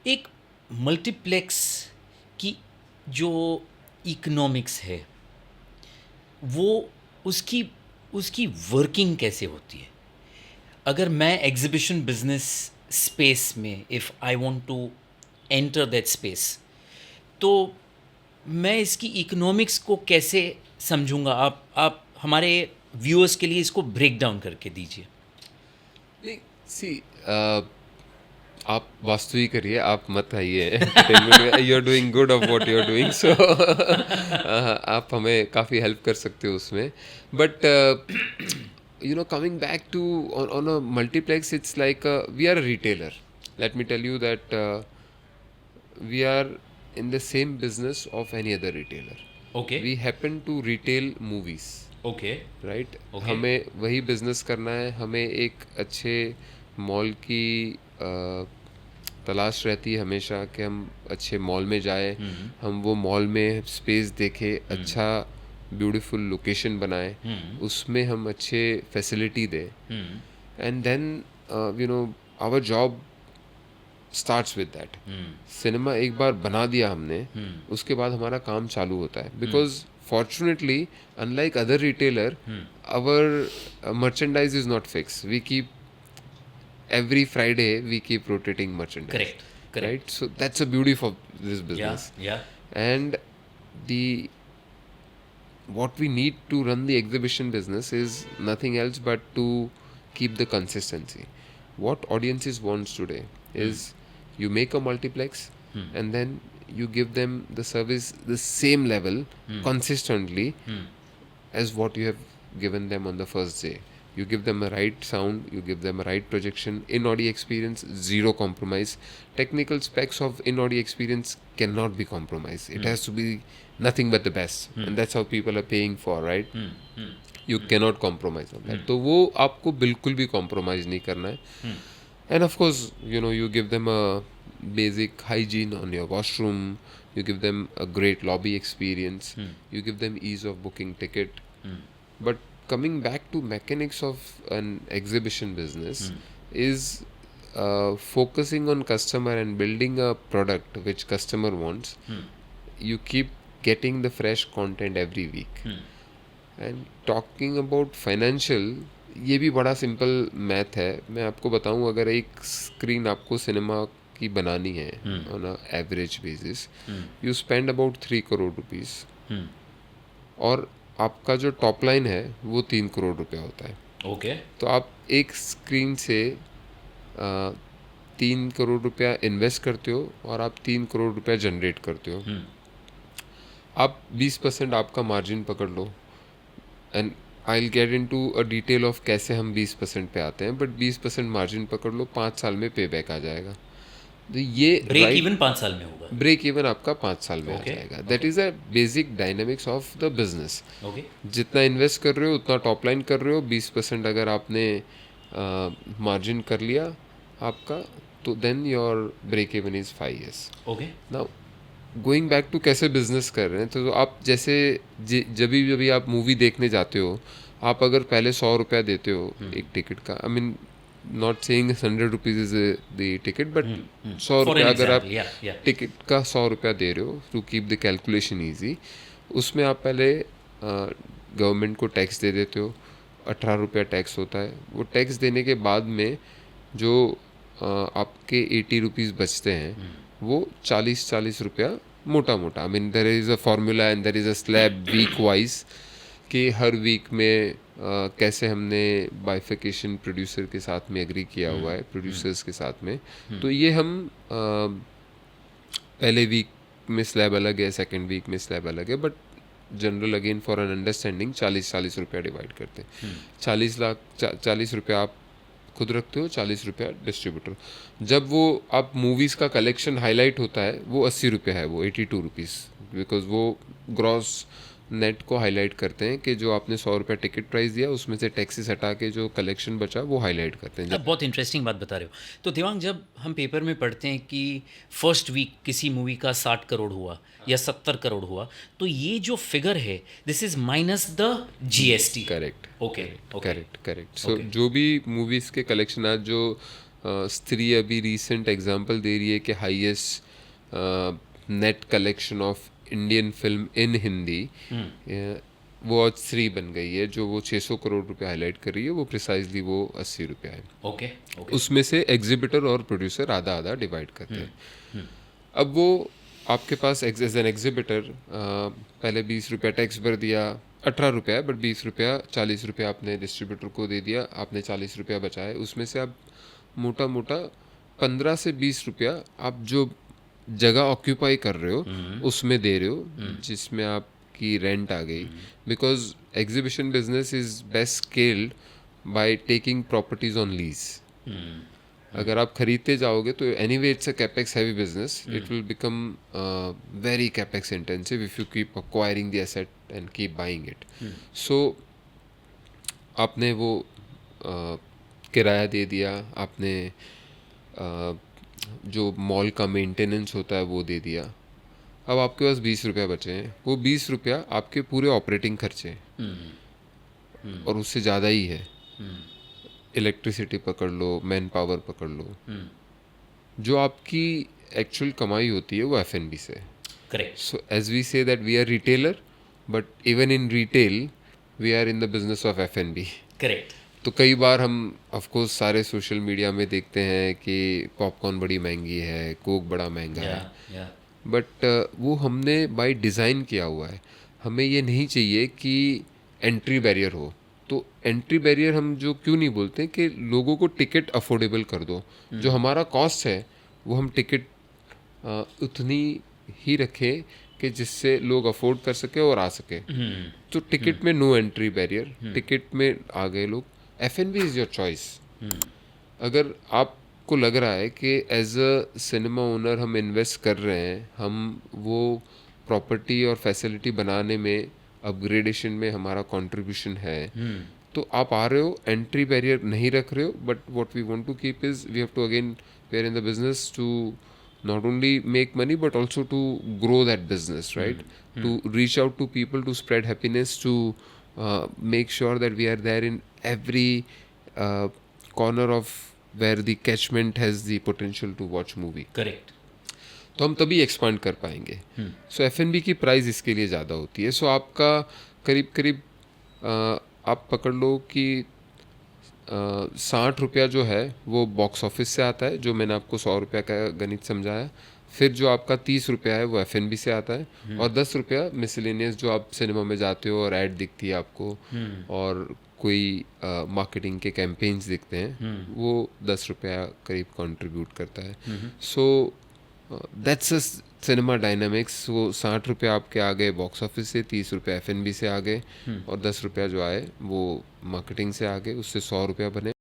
एक मल्टीप्लेक्स की जो इकोनॉमिक्स है वो उसकी उसकी वर्किंग कैसे होती है? अगर मैं एग्जीबिशन बिजनेस स्पेस में if I want to enter that space, तो मैं इसकी इकोनॉमिक्स को कैसे समझूंगा? आप हमारे व्यूअर्स के लिए इसको ब्रेक डाउन करके दीजिए। नहीं, सी, आप वास्तविक करिए, आप मत आइए एंटरटेनमेंट में। You are doing good of what you are doing, so आप हमें काफ़ी हेल्प कर सकते हो उसमें। But coming back to on a multiplex, it's like we are a retailer. Let me tell you that we are in the same business of any other retailer. Okay, We happen to retail movies. Okay, right, okay. हमें वही business करना है। हमें एक अच्छे mall की तलाश रहती है हमेशा कि हम अच्छे मॉल में जाएं, हम वो मॉल में स्पेस देखें, अच्छा ब्यूटीफुल लोकेशन बनाएं, उसमें हम अच्छे फैसिलिटी दें, and then our job starts with that. Cinema एक बार बना दिया हमने, उसके बाद हमारा काम चालू होता है। Because fortunately, unlike other retailer, our merchandise is not fixed. We keep every Friday we keep rotating merchandise. Correct, correct. Right? So that's the beauty of this या business. या And the what we need to run the exhibition business is nothing else but to keep the consistency. What audiences wants today is you make a multiplex and then you give them the service the same level consistently as what you have given them on the first day. You give them a right sound, you give them a right projection, in-audio experience, zero compromise. Technical specs of in-audio experience cannot be compromised. It has to be nothing but the best, and that's how people are paying for, right? You cannot compromise on that. तो वो आपको बिल्कुल भी compromise नहीं करना है. And of course, you give them a basic hygiene on your washroom, you give them a great lobby experience, you give them ease of booking ticket. But coming back to mechanics of an exhibition business is focusing on customer and building a product which customer wants. You keep getting the fresh content every week. And talking about financial, ये भी बड़ा simple math है। मैं आपको बताऊं, अगर एक screen आपको सिनेमा की बनानी है on a average basis, you spend about 3 crore rupees, और आपका जो टॉप लाइन है वो 3 करोड़ रुपया होता है। ओके, तो आप एक स्क्रीन से 3 करोड़ रुपया इन्वेस्ट करते हो और आप 3 करोड़ रुपया जनरेट करते हो। आप 20% आपका मार्जिन पकड़ लो, and I will get into a detail of कैसे हम 20% पे आते हैं, बट 20% मार्जिन पकड़ लो, 5 साल में पे बैक आ जाएगा। तो ये ब्रेक इवन 5 साल में होगा। ब्रेक इवन आपका 5 साल में आ Okay, जाएगा। That is a basic dynamics of the business. Okay, जितना इन्वेस्ट कर रहे हो उतना टॉप लाइन कर रहे हो, 20% अगर आपने मार्जिन कर लिया आपका, तो then your break even is 5 years। Okay. Now going back to कैसे बिजनेस कर रहे हैं, तो आप जैसे जब भी आप मूवी देखने जाते हो, आप अगर पहले 100 रुपया देते हो एक टिकट का, I mean not saying 100 rupees is the ticket, but 100 for an रुपया अगर आप एग्जाम्पल, या टिकट का 100 रुपया दे रहे हो, to keep the calculation easy, उसमें आप पहले गवर्नमेंट को टैक्स दे देते हो, 18 रुपया टैक्स होता है। वो टैक्स देने के बाद में जो आपके 80 रुपीज़ बचते हैं, वो 40 रुपया मोटा मोटा, I mean there is a formula and there is a slab week wise, कि हर वीक में कैसे हमने बाइफिकेशन प्रोड्यूसर के साथ में एग्री किया हुआ है, प्रोड्यूसर्स के साथ में। तो ये हम पहले वीक में स्लैब अलग है, सेकेंड वीक में स्लैब अलग है, but general again for an understanding 40 रुपया डिवाइड करते हैं। 40 रुपया आप खुद रखते हो, 40 रुपया डिस्ट्रीब्यूटर। जब वो आप मूवीज़ का कलेक्शन हाईलाइट होता है, वो 80 रुपया है, वो 82 रुपीज़, बिकॉज वो ग्रॉस नेट को हाईलाइट करते हैं कि जो आपने 100 रुपया टिकट प्राइस दिया, उसमें से टैक्सेस हटा के जो कलेक्शन बचा वो हाईलाइट करते हैं। आप बहुत इंटरेस्टिंग बात बता रहे हो। तो देवांग, जब हम पेपर में पढ़ते हैं कि फर्स्ट वीक किसी मूवी का 60 करोड़ हुआ या 70 करोड़ हुआ, तो ये जो फिगर है, this is minus the GST. Correct, okay, okay, correct. So जो भी मूवीज़ के कलेक्शन आज जो स्त्री अभी रिसेंट एग्जांपल दे रही है कि highest net collection of Indian film in Hindi वो आज स्त्री बन गई है, जो वो 600 करोड़ रुपए हाईलाइट कर रही है, वो प्रिसाइजली वो 80 रुपया है। Okay okay. उसमें से एग्जिबिटर और प्रोड्यूसर आधा आधा डिवाइड करते हैं। अब वो आपके पास एज एन एग्जिबिटर पहले 20 रुपया टैक्स भर दिया, 18 रुपया, बट 20 रुपया 40 रुपया आपने डिस्ट्रीब्यूटर को दे दिया, आपने 40 रुपया बचाए। उसमें से आप मोटा मोटा 15 से 20 रुपया आप जो जगह ऑक्यूपाई कर रहे हो उसमें दे रहे हो, जिसमें आपकी रेंट आ गई। Because exhibition business is best scaled by taking properties on lease. अगर आप खरीदते जाओगे तो anyway it's a capex heavy business, it will become very capex intensive if you keep acquiring the asset and keep buying it. So आपने वो किराया दे दिया, आपने जो मॉल का मेंटेनेंस होता है वो दे दिया, अब आपके पास 20 रुपया बचे हैं। वो 20 रुपया आपके पूरे ऑपरेटिंग खर्चे हैं और उससे ज़्यादा ही है। इलेक्ट्रिसिटी पकड़ लो, मैन पावर पकड़ लो, जो आपकी एक्चुअल कमाई होती है वो F&B से। Correct. So as we say that we are retailer, but even in retail we are in the business of F&B। Correct. तो कई बार हम ऑफ कोर्स सारे सोशल मीडिया में देखते हैं कि पॉपकॉर्न बड़ी महंगी है, कोक बड़ा महंगा है, बट वो हमने बाय डिज़ाइन किया हुआ है। हमें ये नहीं चाहिए कि एंट्री बैरियर हो। तो एंट्री बैरियर हम जो क्यों नहीं बोलते कि लोगों को टिकट अफोर्डेबल कर दो, जो हमारा कॉस्ट है वो हम टिकट उतनी ही रखें कि जिससे लोग अफोर्ड कर सके और आ सके। तो टिकट में नो एंट्री बैरियर, टिकट में आ गए लोग। F&B is your choice. अगर आपको लग रहा है कि एज अ सिनेमा ओनर हम इन्वेस्ट कर रहे हैं, हम वो प्रॉपर्टी और फैसिलिटी बनाने में, अपग्रेडेशन में हमारा कंट्रीब्यूशन है, तो आप आ रहे हो, एंट्री बैरियर नहीं रख रहे हो। But what we want to keep is we have to again we are in the business to not only make money but also to grow that business, right? To reach out to people, to spread happiness, to make sure that we are there in every corner of where the catchment has the potential to watch movie. Correct. तो हम तभी expand कर पाएंगे। सो F&B की price इसके लिए ज़्यादा होती है। सो आपका करीब करीब आप पकड़ लो कि 60 रुपया जो है वो बॉक्स ऑफिस से आता है, जो मैंने आपको 100 रुपया का गणित समझाया। फिर जो आपका 30 रुपया है वो F&B से आता है, और 10 रुपया मिसलेनियस, जो आप सिनेमा में जाते हो और ऐड दिखती है आपको, और कोई मार्केटिंग के कैंपेन्स दिखते हैं, वो 10 रुपया करीब कंट्रीब्यूट करता है। So that's a cinema dynamics. वो 60 रुपया आपके आ गए बॉक्स ऑफिस से, 30 रुपया F&B से आ गए, और 10 रुपया जो आए वो मार्केटिंग से आ गए, उससे 100 रुपया बने।